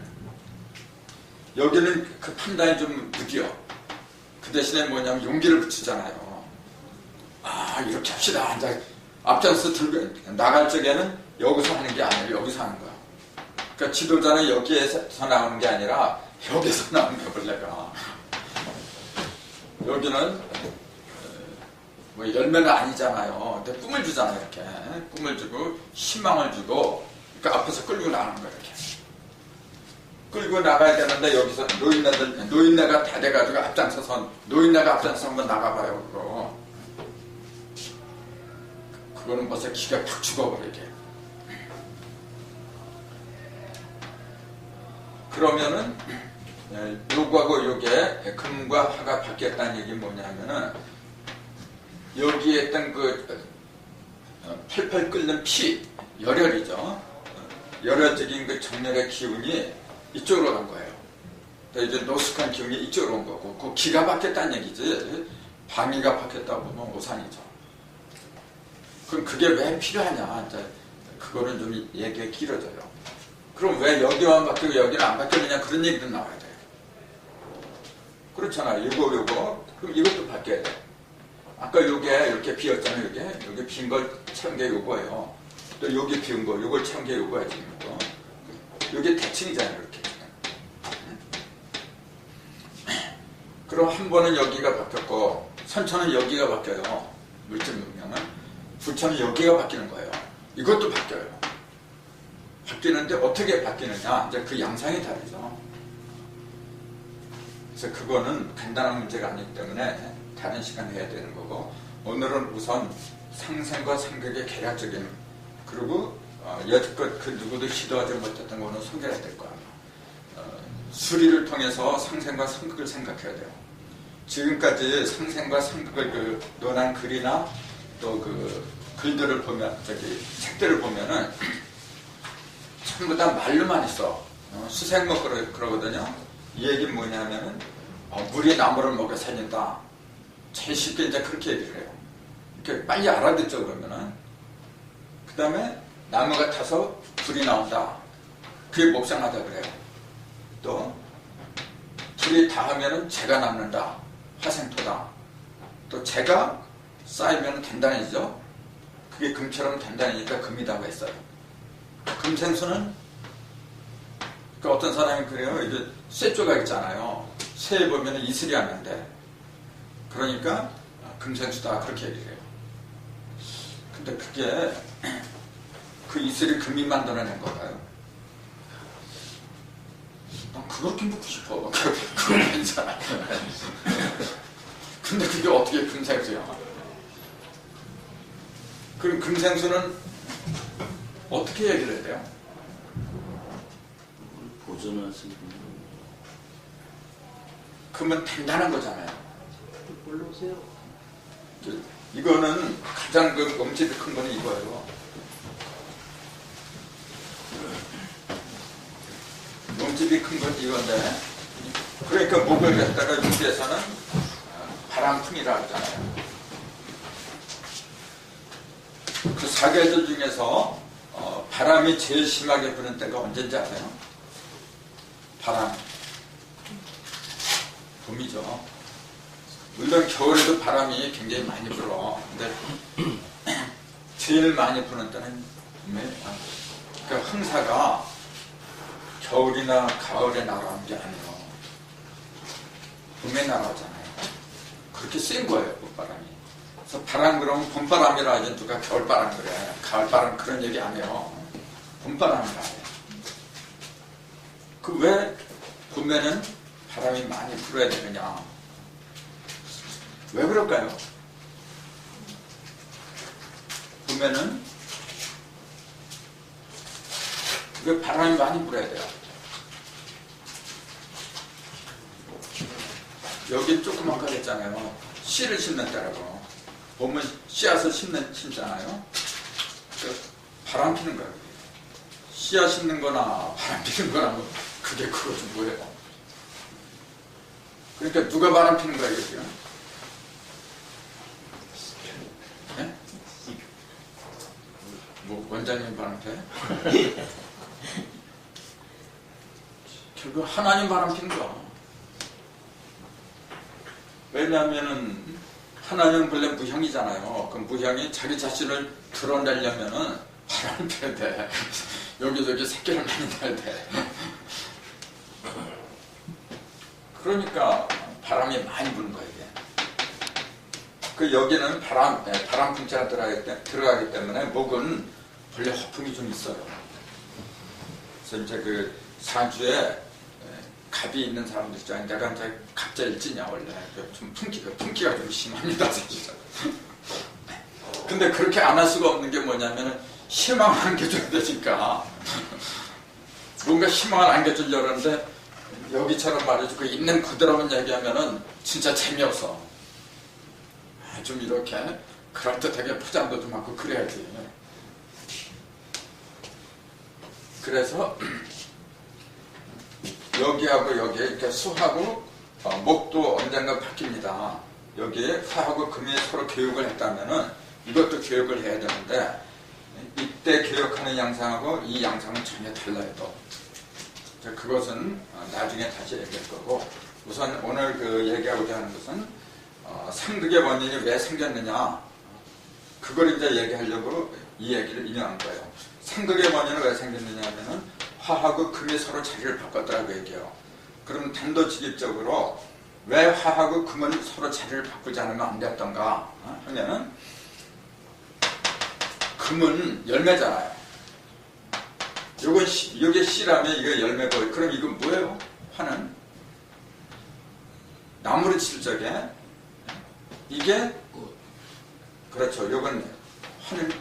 여기는 그 판단이 좀 느껴. 그 대신에 뭐냐면 용기를 붙이잖아요. 이렇게 합시다. 이제 앞장서 들고 나갈 적에는 여기서 하는 게 아니라 여기서 하는 거야. 그러니까 지도자는 여기에서 나오는 게 아니라 여기서 나오는 거야 본래가. 여기는 뭐 열매는 아니잖아요. 근데 꿈을 주잖아요. 이렇게 꿈을 주고 희망을 주고 그러니까 앞에서 끌고 나가는 거야. 이렇게. 끌고 나가야 되는데 여기서 노인네가 다 돼가지고 앞장서서 노인네가 앞장서서 한번 나가봐요. 그거는 벌써 기가 팍 죽어버리게. 그러면은 요거하고 요게 금과 화가 바뀌었다는 얘기 뭐냐면은 여기에 있던 그 펄펄 끓는 피, 열혈이죠. 열혈적인 그 정열의 기운이 이쪽으로 간 거예요. 이제 노숙한 기운이 이쪽으로 온 거고, 그 기가 바뀌었다는 얘기지. 방위가 바뀌었다고 보면 오산이죠. 그럼 그게 왜 필요하냐? 이제 그거는 좀 얘기가 길어져요. 그럼 왜 여기만 바뀌고 여기는 안 바뀌느냐? 그런 얘기도 나와야 돼요. 그렇잖아요. 요거. 그럼 이것도 바뀌어야 돼요. 아까 요게 이렇게 비었잖아요. 요게 빈 걸 채운 게 요거예요. 또 요게 비운 거, 요걸 채운 게 요거야, 지금 이거. 요게 대칭이잖아요, 이렇게. 그럼 한 번은 여기가 바뀌었고, 선천은 여기가 바뀌어요. 물질 문명은. 부천은 여기가 바뀌는 거예요. 이것도 바뀌어요. 바뀌는데 어떻게 바뀌느냐? 이제 그 양상이 다르죠. 그래서 그거는 간단한 문제가 아니기 때문에 다른 시간에 해야 되는 거고, 오늘은 우선 상생과 상극의 계략적인, 그리고 여지껏 그 누구도 시도하지 못했던 거는 소개해야 될 거야. 수리를 통해서 상생과 상극을 생각해야 돼요. 지금까지 상생과 상극을 그 논한 글이나 또 그 글들을 보면, 책들을 보면은 전부 다 말로만 있어. 수생목 그러거든요. 이 얘기는 뭐냐면은 물이 나무를 먹여 살린다. 제일 쉽게 이제 그렇게 얘기를 해요. 이렇게 빨리 알아듣죠, 그러면은. 그 다음에 나무가 타서 불이 나온다. 그게 목상하다 그래요. 또 불이 닿으면은 재가 남는다. 화생토다. 또 재가 쌓이면 단단해지죠. 그게 금처럼 단단하니까 금이다고 했어요. 금생수는, 그러니까 어떤 사람이 그래요. 이게 쇠 조각 있잖아요. 쇠에 보면은 이슬이 안 난대. 그러니까 금생수다, 그렇게 얘기를 해요. 근데 그게 그 이슬이 금이 만들어낸 건가요? 난 그렇게 묻고 싶어. 그건 괜찮아. 근데 그게 어떻게 금생수야? 그럼 금생수는 어떻게 얘기를 해야 돼요? 보존하시는 그러면 단단한 거잖아요. 올라오세요. 이거는 가장 그 몸집이 큰 거는 이거예요. 몸집이 큰 건 이건데, 그러니까 목을 갖다가 육지에서는 바람풍이라 하잖아요. 그 사계절 중에서 바람이 제일 심하게 부는 때가 언제인지 아세요? 바람. 봄이죠. 물론 겨울에도 바람이 굉장히 많이 불어. 근데 제일 많이 부는 때는 봄에. 그러니까 흥사가 겨울이나 가을에 날아오는 게 아니에요. 봄에 날아오잖아요. 그렇게 센 거예요, 봄바람이. 그래서 바람 그러면 봄바람이라 하지, 누가 겨울바람 그래. 가을바람 그런 얘기 안 해요. 봄바람이라 해요. 그 왜 봄에는 바람이 많이 불어야 되느냐? 왜 그럴까요? 봄에는 왜 바람이 많이 불어야 돼요? 여기 조그만 거 했잖아요. 씨를 심는 때라고. 봄은 씨앗을 심잖아요. 바람 피는 거예요. 씨앗 심는 거나 바람 피는 거나 그게 그거지 뭐예요. 그러니까 누가 바람 피는 거예요, 이게? 네? 뭐 원장님 바람 피? 결국 하나님 바람 피는 거야. 왜냐하면은 하나님은 본래 무형이잖아요. 그 무형이 자기 자신을 드러내려면은 바람을 펴야 돼. 여기저기 새끼를 많이 내야 돼. 그러니까 바람이 많이 부는 거예요, 이게. 그 여기는 바람 풍차가 들어가기 때문에 목은 원래 허풍이 좀 있어요. 그래서 이제 그 사주에 갑이 있는 사람들 있잖아요. 내가 이제 갑자일지냐 원래 좀 품기가 좀 심합니다, 사실은. 근데 그렇게 안 할 수가 없는 게 뭐냐면 희망을 안겨줘야 되니까 뭔가 희망을 안겨주려고 하는데 여기처럼 말이죠. 그 있는 그대로만 얘기하면은 진짜 재미없어. 좀 이렇게 그럴듯하게 포장도 좀 하고 그래야지. 그래서 여기하고 여기에 이렇게 수하고 목도 언젠가 바뀝니다. 여기에 화하고 금이 서로 교육을 했다면은 이것도 교육을 해야 되는데 이때 교육하는 양상하고 이 양상은 전혀 달라요. 또 그것은 나중에 다시 얘기할 거고 우선 오늘 그 얘기하고자 하는 것은 상극의 원인이 왜 생겼느냐 그걸 이제 얘기하려고 이 얘기를 인용한 거예요. 상극의 원인은 왜 생겼느냐 하면은 화하고 금이 서로 자리를 바꿨다고 얘기해요. 그럼 단도직입적으로 왜 화하고 금은 서로 자리를 바꾸지 않으면 안 됐던가 하면은 금은 열매잖아요. 요게 씨라면 이게 열매고 그럼 이건 뭐예요? 화는 나무를 칠 적에 이게 그렇죠. 요건 화는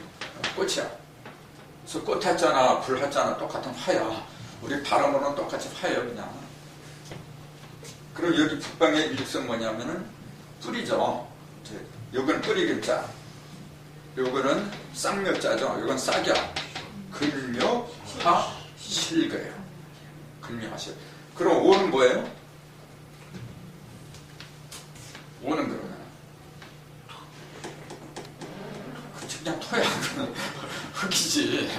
꽃이야. 그래서 꽃 했잖아, 불 했잖아, 똑같은 화야. 우리 바람으로는 똑같이 화예요, 그냥. 그리고 여기 북방의 일육성 뭐냐면은 뿌리죠. 요건 뿌리 글자. 요거는 쌍묘자죠. 요건 싹이야. 근묘, 화, 실 그래요. 근묘, 화, 실. 그럼 오는 뭐예요? 오는 그러면 그냥 토야. 흙이지.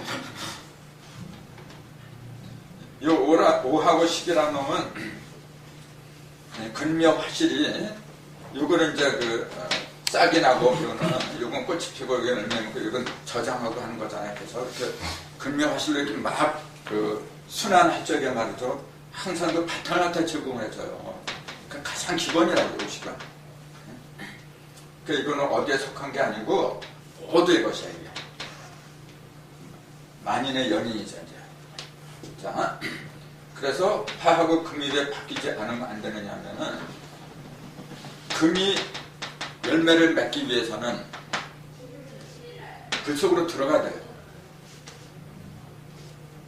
요 오하고 식이라는 놈은 근묘 화실이 요거는 이제 그 싹이 나고 요건 꽃이 피고 이건 열매 먹고 이건 저장하고 하는 거잖아요. 그래서 이렇게 근묘 화실로 이렇게 막 그 순환할 적에 말이죠. 항상 그 바탕한테 제공을 해줘요. 그 가장 기본이라고 요 식은. 그 이거는 어디에 속한 게 아니고 모두의 것이야 이게. 만인의 연인이죠 이제. 자, 그래서 화하고 금이 왜 바뀌지 않으면 안 되느냐 하면은 금이 열매를 맺기 위해서는 그 속으로 들어가야 돼요.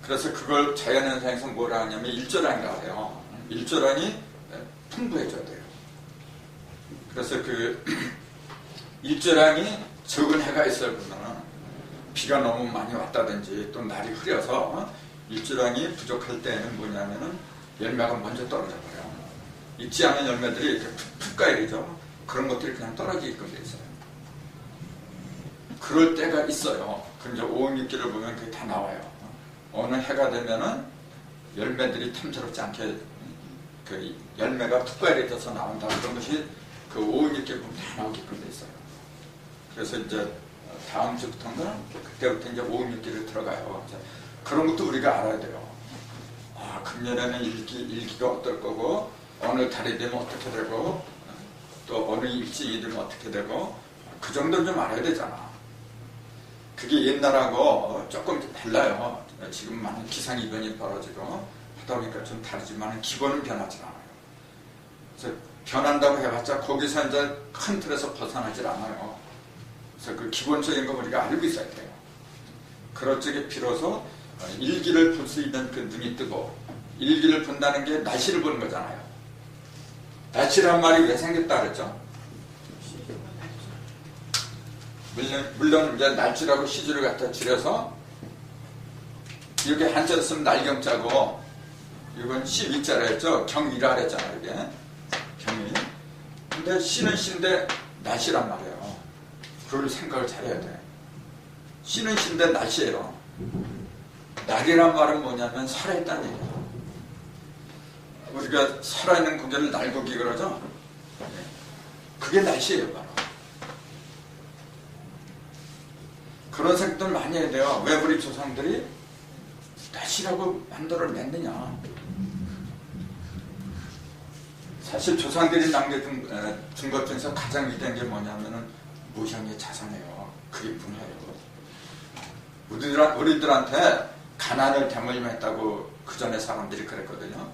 그래서 그걸 자연현상에서 뭐라 하냐면 일조량이라고 해요. 일조량이 풍부해져야 돼요. 그래서 그 일조량이 적은 해가 있어야 보면은 비가 너무 많이 왔다든지 또 날이 흐려서 일조량이 부족할 때는 뭐냐면은 열매가 먼저 떨어져 버려요. 익지 않은 열매들이 이렇게 풋가일이죠. 그런 것들이 그냥 떨어지게끔 돼 있어요. 그럴 때가 있어요. 그 이제 오음육기를 보면 그게 다 나와요. 어느 해가 되면은 열매들이 탐스럽지 않게 그 열매가 풋가일이 돼서 나온다. 그런 것이 그 오음육기를 보면 다 나오게끔 돼 있어요. 그래서 이제 다음 주부터인가 그때부터 이제 오음육기를 들어가요. 그런 것도 우리가 알아야 돼요. 아, 금년에는 일기가 어떨 거고 어느 달이 되면 어떻게 되고 또 어느 일찍이 되면 어떻게 되고 그 정도는 좀 알아야 되잖아. 그게 옛날하고 조금 달라요. 지금 많은 기상이변이 벌어지고 하다 보니까 좀 다르지만 기본은 변하지 않아요. 그래서 변한다고 해봤자 거기서 이제 큰 틀에서 벗어나질 않아요. 그래서 그 기본적인 거 우리가 알고 있어야 돼요. 그럴 적에 비로소 일기를 볼 수 있는 그 눈이 뜨고 일기를 본다는 게 날씨를 보는 거잖아요. 날씨란 말이 왜 생겼다 그랬죠? 물론 이제 날씨라고 시주를 갖다 줄여서 이렇게 한자로 쓰면 날경자고 이건 시위자라 했죠. 경위라 그랬잖아요. 이게 경위. 근데 시는 시인데 날씨란 말이에요. 그걸 생각을 잘해야 돼. 시는 시인데 날씨예요. 날이란 말은 뭐냐면 살아있다는 얘기예요. 우리가 살아있는 고개를 날고기 그러죠. 그게 날씨예요 바로. 그런 생각들 많이 해야 돼요. 왜 우리 조상들이 날씨라고 만들어냈느냐. 사실 조상들이 남겨준 것 중에서 가장 위대한 게 뭐냐면은 무형의 자산이에요. 그게 문화예요. 우리들한테 가난을 대물림했다고 그 전에 사람들이 그랬거든요.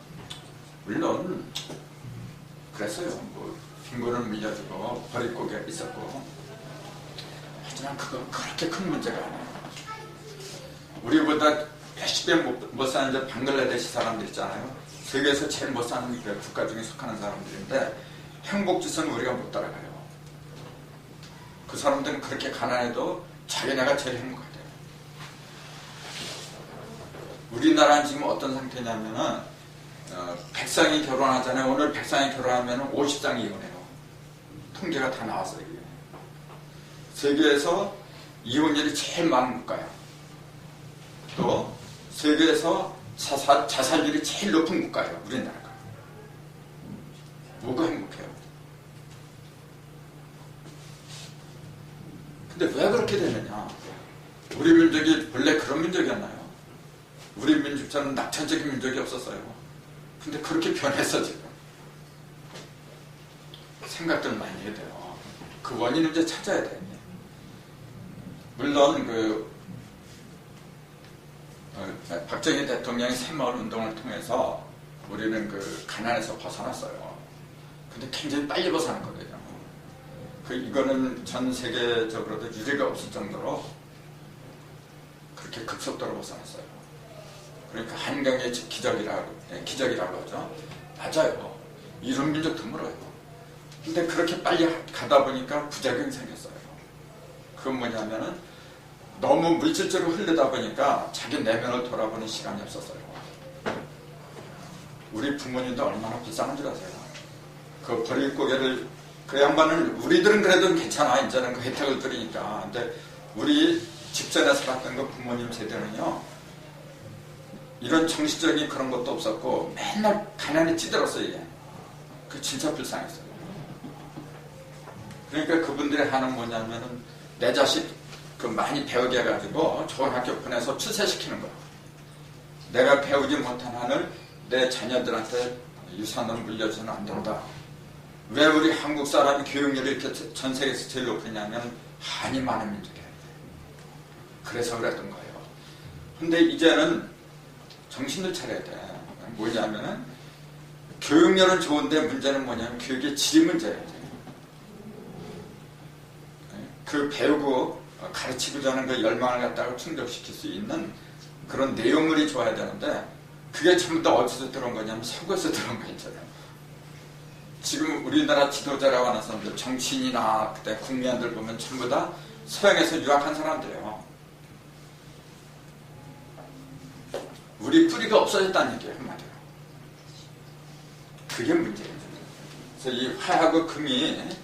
물론 그랬어요. 뭐 빈곤을 물려주고 버릿고개가 있었고, 하지만 그건 그렇게 큰 문제가 아니에요. 우리보다 몇십 배 못 사는 저 방글라데시 사람들 있잖아요. 세계에서 제일 못 사는 그 국가 중에 속하는 사람들인데 행복지수는 우리가 못 따라가요. 그 사람들은 그렇게 가난해도 자기네가 제일 행복하대요. 우리나라는 지금 어떤 상태냐면은 백상이 결혼하잖아요. 오늘 백상이 결혼하면 50쌍이 이혼해요. 통계가 다 나왔어요. 이게. 세계에서 이혼율이 제일 많은 국가예요. 또 세계에서 자살률이 제일 높은 국가예요. 우리나라가. 뭐가 행복해요? 근데 왜 그렇게 되느냐? 우리 민족이 원래 그런 민족이었나요? 우리 민족처럼 낙천적인 민족이 없었어요. 근데 그렇게 변했어 지금. 생각들 많이 해야 돼요. 그 원인을 이제 찾아야 돼요. 물론 박정희 대통령이 새마을 운동을 통해서 우리는 그 가난에서 벗어났어요. 근데 굉장히 빨리 벗어났거든요. 이거는 전 세계적으로도 유례가 없을 정도로 그렇게 급속도로 벗어났어요. 그러니까 한강의 기적이라고 하죠. 맞아요. 이런 민족 드물어요. 근데 그렇게 빨리 가다 보니까 부작용이 생겼어요. 그건 뭐냐면은 너무 물질적으로 흐르다 보니까 자기 내면을 돌아보는 시간이 없었어요. 우리 부모님도 얼마나 비싼 줄 아세요? 그 버릴고개를, 그 양반은, 우리들은 그래도 괜찮아. 이제는 그 혜택을 드리니까. 근데 우리 직전에 살았던 그 부모님 세대는요, 이런 정신적인 그런 것도 없었고 맨날 가난에 찌들었어요. 이게. 그 진짜 불쌍했어요. 그러니까 그분들의 하는 뭐냐면은 내 자식 그 많이 배우게 해가지고 좋은 학교 보내서 출세시키는 거야. 내가 배우지 못한 한을 내 자녀들한테 유산으로 물려주면 안 된다. 왜 우리 한국 사람이 교육률이 이렇게 전 세계에서 제일 높으냐면 한이 많은 민족이에요. 그래서 그랬던 거예요. 근데 이제는 정신을 차려야 돼. 뭐냐면은 교육열은 좋은데 문제는 뭐냐면 교육의 질이 문제예요. 그 배우고 가르치고자 하는 그 열망을 갖다가 충족시킬 수 있는 그런 내용물이 좋아야 되는데 그게 전부 다 어디서 들어온 거냐면 서구에서 들어온 거 있잖아요. 지금 우리나라 지도자라고 하는 사람들, 정치인이나 그때 국민들 보면 전부 다 서양에서 유학한 사람들이에요. 우리 뿌리가 없어졌다는 얘기예요, 한마디로. 그게 문제예요. 그래서 이 화하고 금이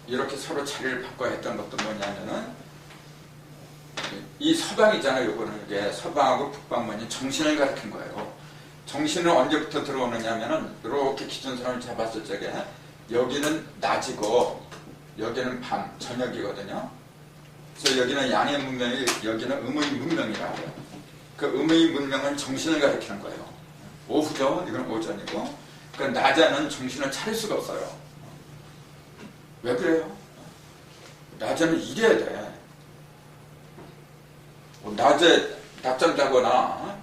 이렇게 서로 자리를 바꿔야 했던 것도 뭐냐면은 이 서방이잖아요. 요거는 이게 서방하고 북방만이 정신을 가르친 거예요. 정신은 언제부터 들어오느냐면은 이렇게 기준선을 잡았을 적에 여기는 낮이고 여기는 밤, 저녁이거든요. 그래서 여기는 양의 문명이, 여기는 음의 문명이라고 해요. 그 음의 문명은 정신을 가리키는 거예요. 오후죠. 이건 오전이고. 그 낮에는 정신을 차릴 수가 없어요. 왜 그래요? 낮에는 일해야 돼. 낮에 낮잠 자거나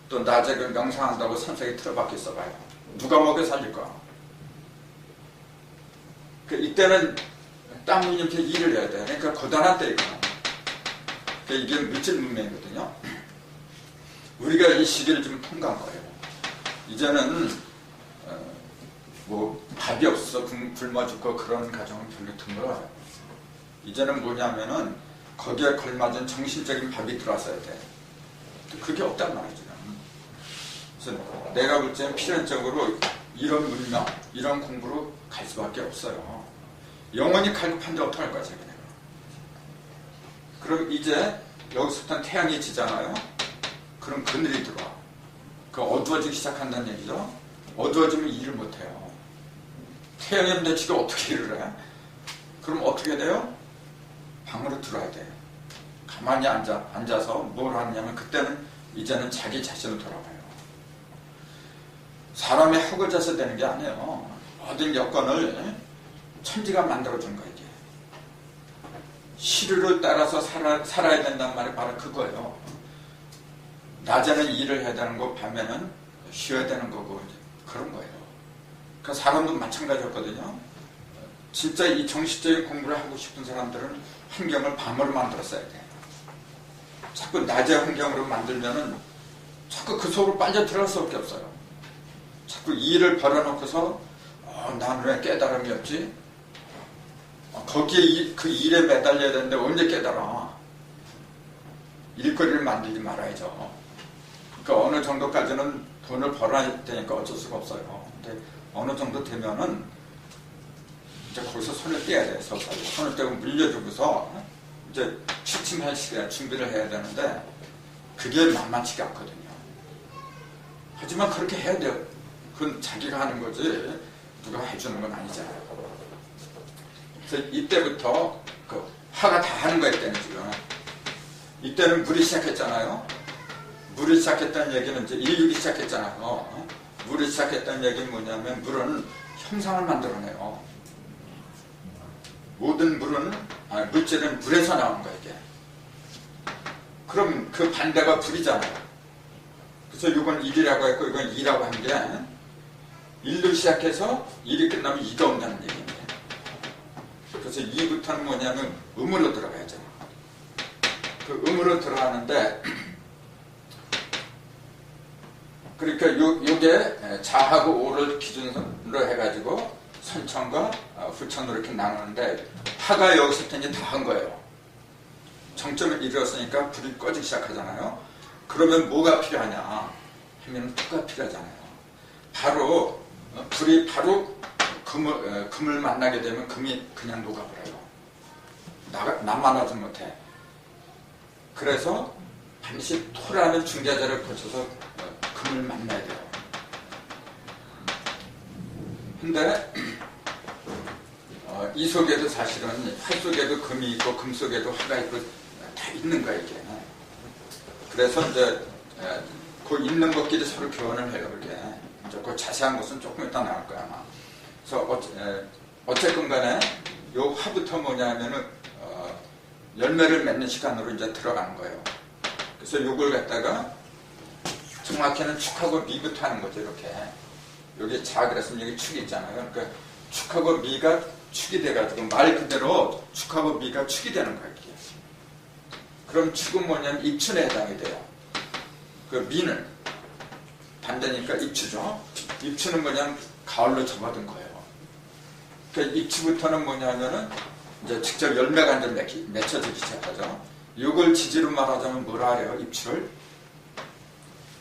또 낮에 그 명상한다고 산속에 틀어박혀 있어봐요. 누가 먹여 살릴까? 이때는 땀 흘리면서 일을 해야 돼. 그러니까 고단한 때이거든. 이게 물질 문명이거든요. 우리가 이 시기를 좀 통과한 거예요. 이제는 뭐 밥이 없어서 굶어 죽고 그런 가정은 별로 드물어요. 이제는 뭐냐면은 거기에 걸맞은 정신적인 밥이 들어왔어야 돼. 그게 없단 말이죠. 그래서 내가 볼 때는 필연적으로 이런 문명, 이런 공부로 갈 수밖에 없어요. 영원히 갈급한데 어떡할 거야, 자기네가. 그럼 이제 여기서부터 태양이 지잖아요. 그럼 그늘이 들어와. 그 어두워지기 시작한다는 얘기죠. 어두워지면 일을 못해요. 태양이 없는데 지가 어떻게 일을 해? 그럼 어떻게 돼요? 방으로 들어와야 돼. 가만히 앉아서 뭘 하느냐면 그때는 이제는 자기 자신을 돌아봐요. 사람이 학을 져서 되는 게 아니에요. 모든 여건을 천지가 만들어준 거예요. 이게. 시류를 따라서 살아야 된다는 말이 바로 그거예요. 낮에는 일을 해야 되는 거고 밤에는 쉬어야 되는 거고 그런 거예요. 그 사람도 마찬가지였거든요. 진짜 이 정신적인 공부를 하고 싶은 사람들은 환경을 밤으로 만들었어야 돼. 자꾸 낮의 환경으로 만들면은 자꾸 그 속으로 빠져 들어갈 수밖에 없어요. 자꾸 일을 벌여놓고서 난 왜 깨달음이 없지? 거기에 그 일에 매달려야 되는데 언제 깨달아? 일거리를 만들지 말아야죠. 그러니까 어느 정도까지는 돈을 벌어야 되니까 어쩔 수가 없어요. 근데 어느 정도 되면은 이제 거기서 손을 떼야 돼요. 서서히. 손을 떼고 물려주고서 이제 취침할 시간 준비를 해야 되는데 그게 만만치가 않거든요. 하지만 그렇게 해야 돼요. 그건 자기가 하는 거지 누가 해주는 건 아니잖아요. 그래서 이때부터 그 화가 다 하는 거예요. 이때는 지금. 이때는 물이 시작했잖아요. 물이 시작했다는 얘기는 이제 인류기 시작했잖아요. 물이 시작했다는 얘기는 뭐냐면 물은 형상을 만들어내요. 모든 물질은 물에서 나오는 거예요. 이게. 그럼 그 반대가 불이잖아요. 그래서 이건 1이라고 했고 이건 2라고 한 게 1로 시작해서 1이 끝나면 2가 온다는 얘기입니다. 그래서 2부터는 뭐냐면 음으로 들어가야죠. 그 음으로 들어가는데 그러니까 요게 자하고 오를 기준으로 해가지고 선천과 후천으로 이렇게 나누는데 화가 여기서부터 이제 다 한 거예요. 정점을 이뤘으니까 불이 꺼지기 시작하잖아요. 그러면 뭐가 필요하냐 하면 토가 필요하잖아요. 바로 불이 바로 금을 만나게 되면 금이 그냥 녹아버려요. 남만하지 못해. 그래서 반드시 토라는 중재자를 거쳐서 금을 만나야 돼요. 근데 이 속에도 사실은 화 속에도 금이 있고 금 속에도 화가 있고 다 있는 거야 이게. 그래서 이제 그 있는 것끼리 서로 교환을 해요. 그게 이제 그 자세한 것은 조금 이따 나올 거야 아마. 그래서 어쨌건 간에 요 화부터 뭐냐면은 열매를 맺는 시간으로 이제 들어가는 거예요. 그래서 요걸 갖다가 정확히는 축하고 미부터 하는 거죠. 이렇게 여기 자 그랬으면 여기 축이 있잖아요. 그러니까 축하고 미가 축이 돼가지고 말 그대로 축하고 미가 축이 되는 거예요. 이게. 그럼 축은 뭐냐면 입춘에 해당이 돼요. 그 미는 반대니까 입추죠. 입추는 뭐냐면 가을로 접어든 거예요. 그러니까 입추부터는 뭐냐면은 이제 직접 열매가 이제 맺혀지기 시작하죠. 요걸 지지로 말하자면 뭐라 그래요? 입추를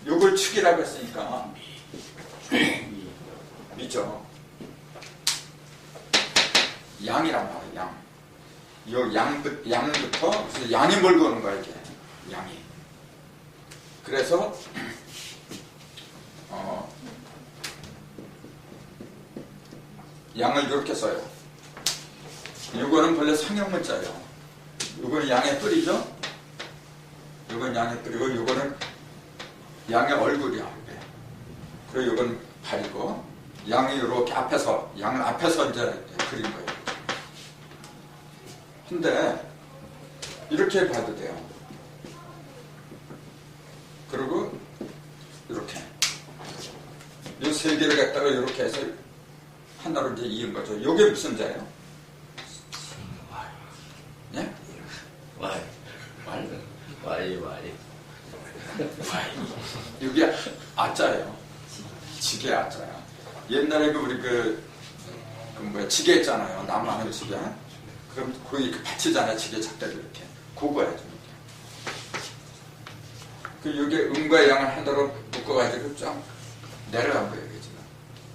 요걸 축이라고 했으니까 미죠. 양이란 말이에요. 양. 요 양부터 그래서 양이 몰고 오는 거야 이게. 양이. 그래서 양을 이렇게 써요. 요거는 본래 상형문자예요. 요거는 양의 뿌리죠. 요건 양의 뿌리고 요거는 양의 얼굴이야. 그리고 요건 발이고 양이 이렇게 앞에서 양을 앞에서 이제 그린 거예요. 근데 이렇게 봐도 돼요. 그리고 이렇게 이 세 개를 갖다가 이렇게 해서 하나로 이제 이은 거죠. 요게 무슨 자예요? 예? 와이. 여기 아자예요. 지게 아자야. 옛날에 우리 지게 있잖아요. 나무 하는 지게. 그럼 거기 이렇게 받치잖아요. 지게 작대로 이렇게. 그거야 좀 이렇게. 여기 음과 양을 하나로 묶어가지고 쫙 내려간 거예요. 지금.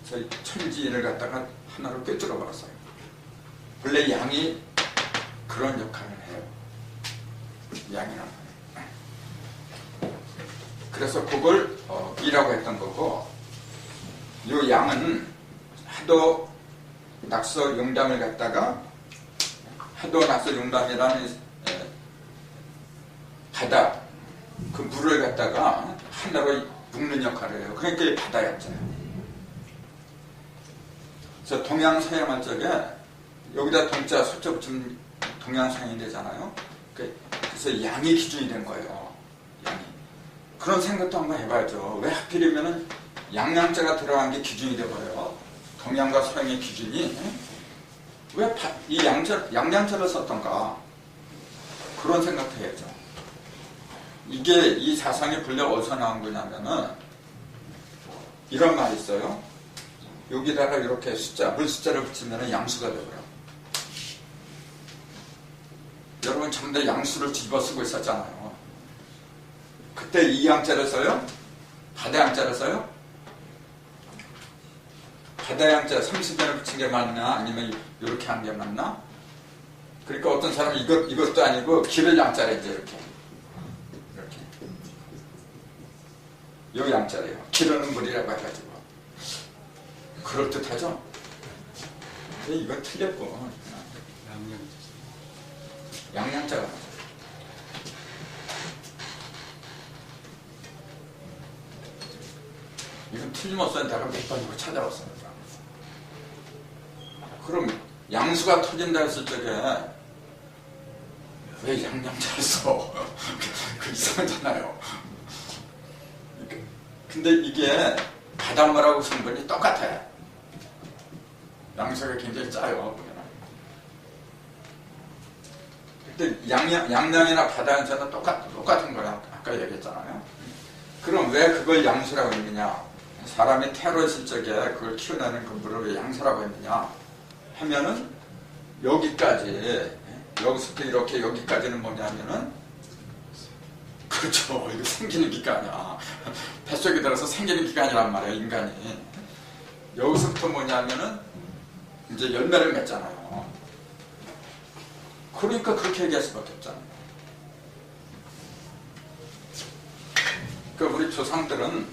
저희 천지인을 갖다가 하나로 꿰뚫어 버렸어요. 원래 양이 그런 역할을 해요. 양이란 말이에요. 그래서 그걸 미라고 했던 거고, 이 양은 하도 낙서 용담을 갖다가 하도 낙서 용담이라는 바다 그 물을 갖다가 하나로 묶는 역할을 해요. 그러니까 이 바다였잖아요. 그래서 동양서양할 적에 여기다 동자 소자 붙이면 동양서양이 되잖아요. 그래서 양이 기준이 된 거예요. 양이. 그런 생각도 한번 해봐야죠. 왜 하필이면은 양양자가 들어간 게 기준이 돼버려요. 동양과 서양의 기준이 왜 이 양양자를 썼던가 그런 생각도 해야죠. 이게 이 사상의 본래 어디서 나온 거냐면은 이런 말이 있어요. 여기다가 이렇게 물 숫자를 붙이면 양수가 되고요. 여러분 전부 다 양수를 뒤집어 쓰고 있었잖아요. 그때 이 양자를 써요? 바다 양자를 써요? 바다 양자 30년을 붙인 게 맞나? 아니면 이렇게 한 게 맞나? 그러니까 어떤 사람은 이것도 아니고 길을 양자래 이제 이렇게 요 양자래요. 기르는 물이라고 해가지고 그럴듯하죠? 근데 이건 틀렸고 양양자가 맞아요. 이건 틀림없어요. 내가 몇 번 이거 찾아봤습니다. 그럼 양수가 터진다 했을 적에 왜 양양자를 써? 그 이상하잖아요. 근데 이게 바닷물하고 성분이 똑같아요. 양수가 굉장히 짜요. 근데 양양이나 바다 양자는 똑같은 거야. 아까 얘기했잖아요. 그럼 왜 그걸 양수라고 했느냐? 사람이 태어났을 적에 그걸 키워내는 그 물을 왜 양수라고 했느냐? 하면은 여기까지, 여기서부터 이렇게 여기까지는 뭐냐면은 그렇죠. 이거 생기는 기관이야. 뱃속에 들어서 생기는 기관이란 말이에요, 인간이. 여기서부터 뭐냐면은 이제 열매를 맺잖아요. 그러니까 그렇게 얘기할 수밖에 없잖아요. 그러니까 우리 조상들은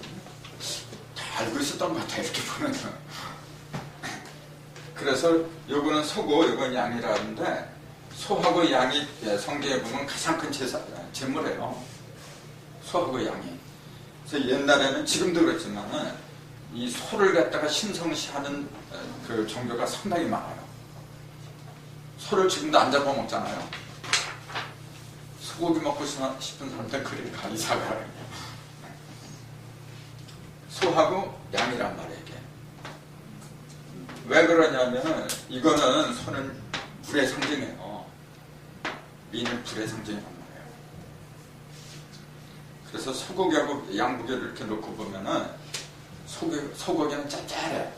다 알고 있었던 것 같아요, 이렇게 보면은. 그래서 요거는 소고, 요건 양이라 하는데 소하고 양이 성경에 보면 가장 큰 제물이에요. 소하고 양이. 그래서 옛날에는 지금도 그렇지만은 이 소를 갖다가 신성시하는 그 종교가 상당히 많아요. 소를 지금도 안 잡아먹잖아요. 소고기 먹고 싶은 사람들 그러니까 이사가 소하고 양이란 말이에요. 이게. 왜 그러냐면 이거는 소는 불의 상징이에요. 미는 불의 상징이란 말이에요. 그래서 소고기하고 양고기를 이렇게 놓고 보면은 소고기는 짭짤해.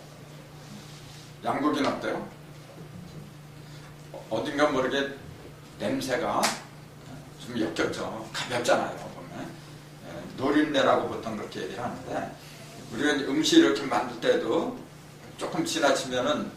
양고기는 어때요? 어딘가 모르게 냄새가 좀 역겹죠. 가볍잖아요. 보면 노린내라고 보통 그렇게 얘기를 하는데 우리가 음식 이렇게 만들 때도 조금 지나치면은